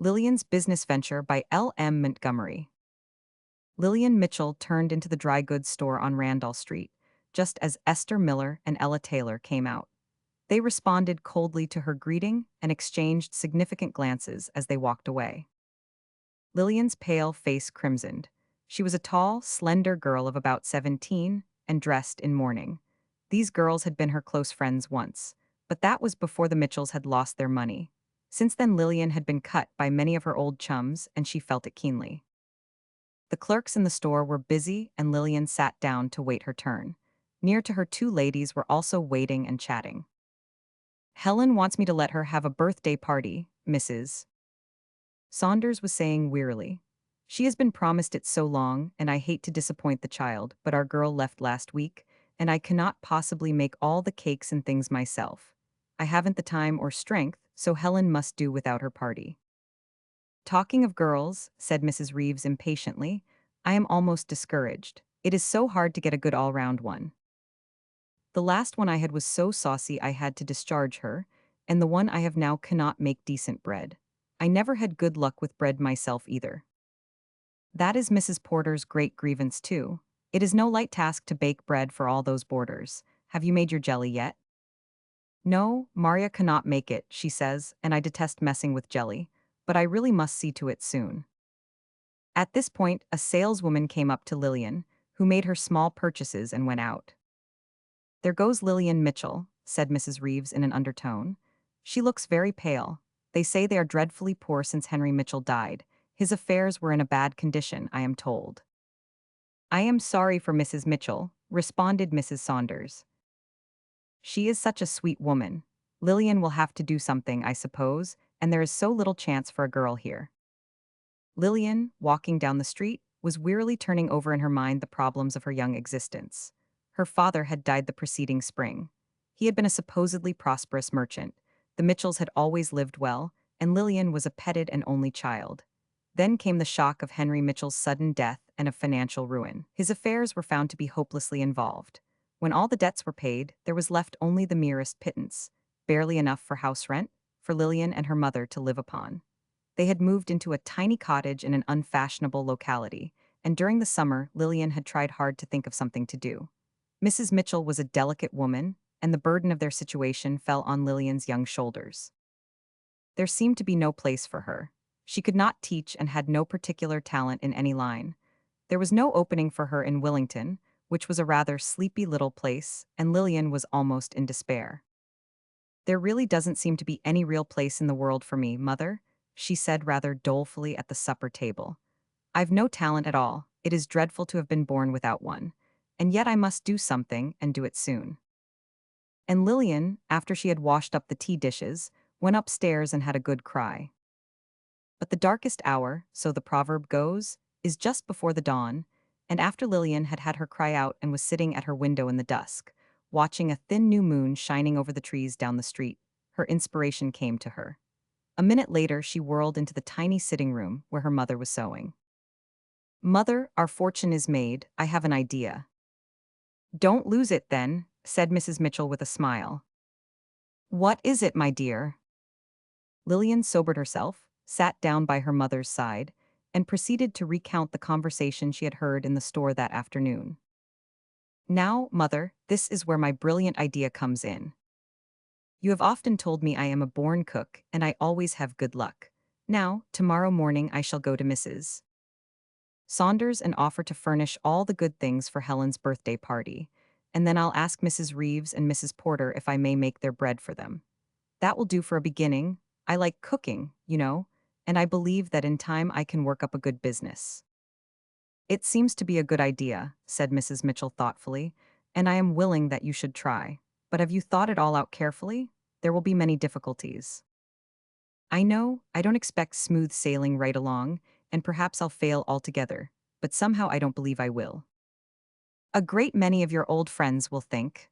Lilian's Business Venture by L. M. Montgomery. Lilian Mitchell turned into the dry goods store on Randall Street, just as Esther Miller and Ella Taylor came out. They responded coldly to her greeting and exchanged significant glances as they walked away. Lilian's pale face crimsoned. She was a tall, slender girl of about 17 and dressed in mourning. These girls had been her close friends once, but that was before the Mitchells had lost their money. Since then, Lilian had been cut by many of her old chums, and she felt it keenly. The clerks in the store were busy, and Lilian sat down to wait her turn. Near to her, two ladies were also waiting and chatting. Helen wants me to let her have a birthday party, Mrs. Saunders was saying wearily. She has been promised it so long, and I hate to disappoint the child, but our girl left last week, and I cannot possibly make all the cakes and things myself. I haven't the time or strength, so Helen must do without her party. Talking of girls, said Mrs. Reeves impatiently, I am almost discouraged. It is so hard to get a good all-round one. The last one I had was so saucy I had to discharge her, and the one I have now cannot make decent bread. I never had good luck with bread myself either. That is Mrs. Porter's great grievance too. It is no light task to bake bread for all those boarders. Have you made your jelly yet? No, Maria cannot make it, she says, and I detest messing with jelly, but I really must see to it soon. At this point, a saleswoman came up to Lilian, who made her small purchases and went out. There goes Lilian Mitchell, said Mrs. Reeves in an undertone. She looks very pale. They say they are dreadfully poor since Henry Mitchell died. His affairs were in a bad condition, I am told. I am sorry for Mrs. Mitchell, responded Mrs. Saunders. She is such a sweet woman. Lilian will have to do something, I suppose, and there is so little chance for a girl here. Lilian, walking down the street, was wearily turning over in her mind the problems of her young existence. Her father had died the preceding spring. He had been a supposedly prosperous merchant. The Mitchells had always lived well, and Lilian was a petted and only child. Then came the shock of Henry Mitchell's sudden death and of financial ruin. His affairs were found to be hopelessly involved. When all the debts were paid, there was left only the merest pittance, barely enough for house rent, for Lilian and her mother to live upon. They had moved into a tiny cottage in an unfashionable locality, and during the summer, Lilian had tried hard to think of something to do. Mrs. Mitchell was a delicate woman, and the burden of their situation fell on Lilian's young shoulders. There seemed to be no place for her. She could not teach and had no particular talent in any line. There was no opening for her in Willington, which was a rather sleepy little place, and Lilian was almost in despair. There really doesn't seem to be any real place in the world for me, Mother, she said rather dolefully at the supper table. I've no talent at all. It is dreadful to have been born without one. And yet I must do something, and do it soon. And Lilian, after she had washed up the tea dishes, went upstairs and had a good cry. But the darkest hour, so the proverb goes, is just before the dawn, and after Lilian had had her cry out and was sitting at her window in the dusk, watching a thin new moon shining over the trees down the street, her inspiration came to her. A minute later, she whirled into the tiny sitting room where her mother was sewing. Mother, our fortune is made. I have an idea. Don't lose it, then, said Mrs. Mitchell with a smile. What is it, my dear? Lilian sobered herself, sat down by her mother's side, and proceeded to recount the conversation she had heard in the store that afternoon. Now, Mother, this is where my brilliant idea comes in. You have often told me I am a born cook, and I always have good luck. Now, tomorrow morning I shall go to Mrs. Saunders and offer to furnish all the good things for Helen's birthday party, and then I'll ask Mrs. Reeves and Mrs. Porter if I may make their bread for them. That will do for a beginning. I like cooking, and I believe that in time I can work up a good business. It seems to be a good idea, said Mrs. Mitchell thoughtfully, and I am willing that you should try. But have you thought it all out carefully? There will be many difficulties. I know, I don't expect smooth sailing right along, and perhaps I'll fail altogether, but somehow I don't believe I will. A great many of your old friends will think.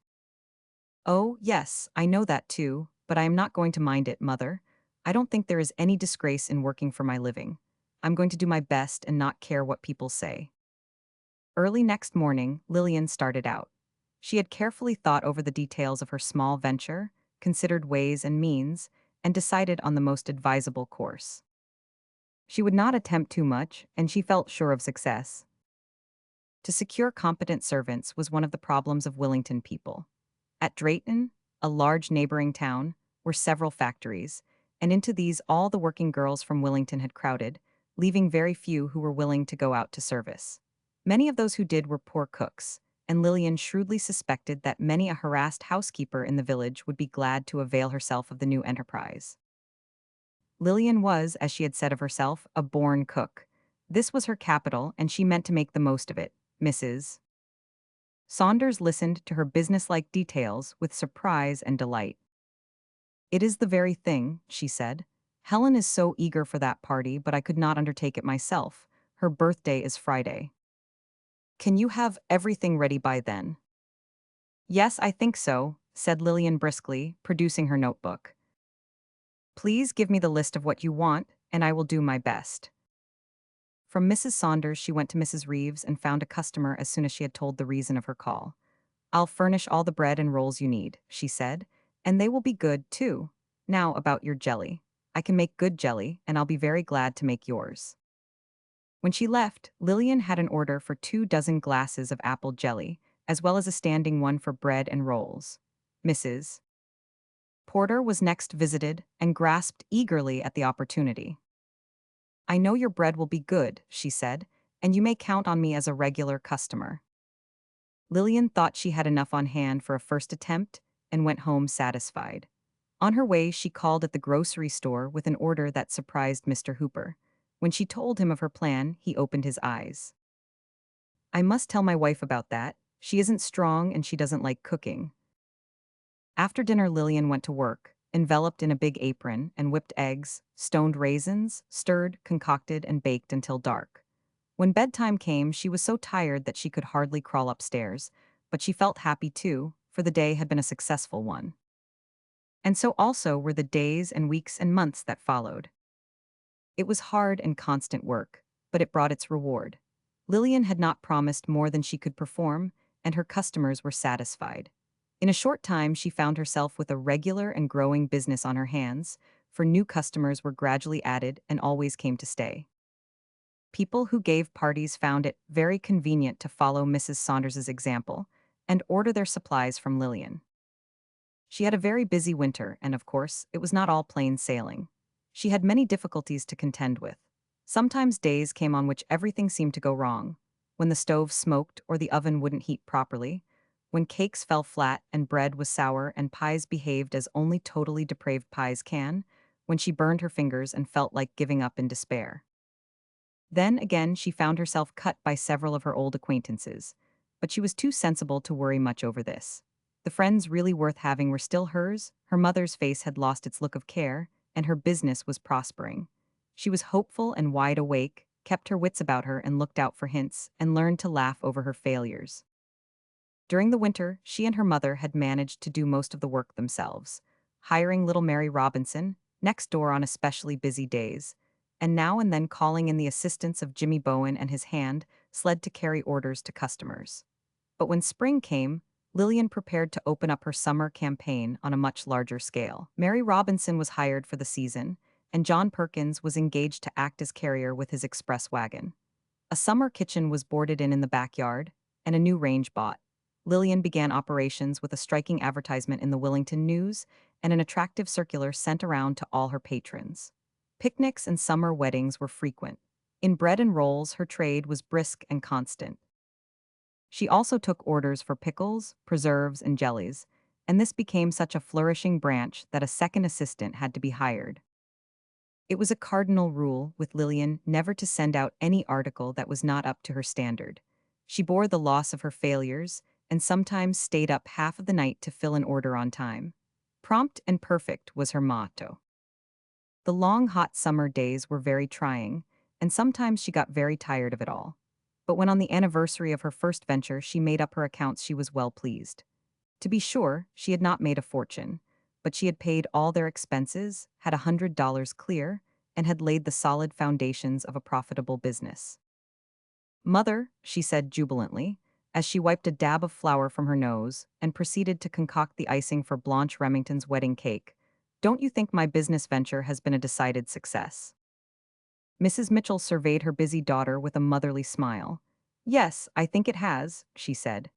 Oh, yes, I know that too, but I am not going to mind it, Mother. I don't think there is any disgrace in working for my living. I'm going to do my best and not care what people say. Early next morning, Lilian started out. She had carefully thought over the details of her small venture, considered ways and means, and decided on the most advisable course. She would not attempt too much, and she felt sure of success. To secure competent servants was one of the problems of Willington people. At Drayton, a large neighboring town, were several factories, and into these all the working girls from Willington had crowded, leaving very few who were willing to go out to service. Many of those who did were poor cooks, and Lilian shrewdly suspected that many a harassed housekeeper in the village would be glad to avail herself of the new enterprise. Lilian was, as she had said of herself, a born cook. This was her capital, and she meant to make the most of it. Mrs. Saunders listened to her businesslike details with surprise and delight. "It is the very thing," she said. "Helen is so eager for that party, but I could not undertake it myself. Her birthday is Friday." "Can you have everything ready by then?" "Yes, I think so," said Lilian briskly, producing her notebook. "Please give me the list of what you want, and I will do my best." From Mrs. Saunders, she went to Mrs. Reeves and found a customer as soon as she had told the reason of her call. "I'll furnish all the bread and rolls you need," she said, "and they will be good, too. Now about your jelly. I can make good jelly, and I'll be very glad to make yours." When she left, Lilian had an order for 24 glasses of apple jelly, as well as a standing one for bread and rolls. Mrs. Porter was next visited and grasped eagerly at the opportunity. "I know your bread will be good," she said, "and you may count on me as a regular customer." Lilian thought she had enough on hand for a first attempt and went home satisfied. On her way, she called at the grocery store with an order that surprised Mr. Hooper. When she told him of her plan, he opened his eyes. "I must tell my wife about that. She isn't strong and she doesn't like cooking." After dinner, Lilian went to work, enveloped in a big apron, and whipped eggs, stoned raisins, stirred, concocted, and baked until dark. When bedtime came, she was so tired that she could hardly crawl upstairs, but she felt happy too, for the day had been a successful one. And so also were the days and weeks and months that followed. It was hard and constant work, but it brought its reward. Lilian had not promised more than she could perform, and her customers were satisfied. In a short time, she found herself with a regular and growing business on her hands, for new customers were gradually added and always came to stay. People who gave parties found it very convenient to follow Mrs. Saunders's example and order their supplies from Lilian. She had a very busy winter, and of course, it was not all plain sailing. She had many difficulties to contend with. Sometimes days came on which everything seemed to go wrong, when the stove smoked or the oven wouldn't heat properly, when cakes fell flat and bread was sour and pies behaved as only totally depraved pies can, when she burned her fingers and felt like giving up in despair. Then again, she found herself cut by several of her old acquaintances, but she was too sensible to worry much over this. The friends really worth having were still hers, her mother's face had lost its look of care, and her business was prospering. She was hopeful and wide awake, kept her wits about her and looked out for hints, and learned to laugh over her failures. During the winter, she and her mother had managed to do most of the work themselves, hiring little Mary Robinson, next door on especially busy days, and now and then calling in the assistance of Jimmy Bowen and his hand, sled to carry orders to customers. But when spring came, Lilian prepared to open up her summer campaign on a much larger scale. Mary Robinson was hired for the season, and John Perkins was engaged to act as carrier with his express wagon. A summer kitchen was boarded in the backyard, and a new range bought. Lilian began operations with a striking advertisement in the Willington News and an attractive circular sent around to all her patrons. Picnics and summer weddings were frequent. In bread and rolls, her trade was brisk and constant. She also took orders for pickles, preserves, and jellies, and this became such a flourishing branch that a second assistant had to be hired. It was a cardinal rule with Lilian never to send out any article that was not up to her standard. She bore the loss of her failures and sometimes stayed up half of the night to fill an order on time. Prompt and perfect was her motto. The long, hot summer days were very trying, and sometimes she got very tired of it all. But when on the anniversary of her first venture she made up her accounts, she was well pleased. To be sure, she had not made a fortune, but she had paid all their expenses, had $100 clear, and had laid the solid foundations of a profitable business. "Mother," she said jubilantly, as she wiped a dab of flour from her nose and proceeded to concoct the icing for Blanche Remington's wedding cake, "don't you think my business venture has been a decided success?" Mrs. Mitchell surveyed her busy daughter with a motherly smile. Yes, I think it has, she said.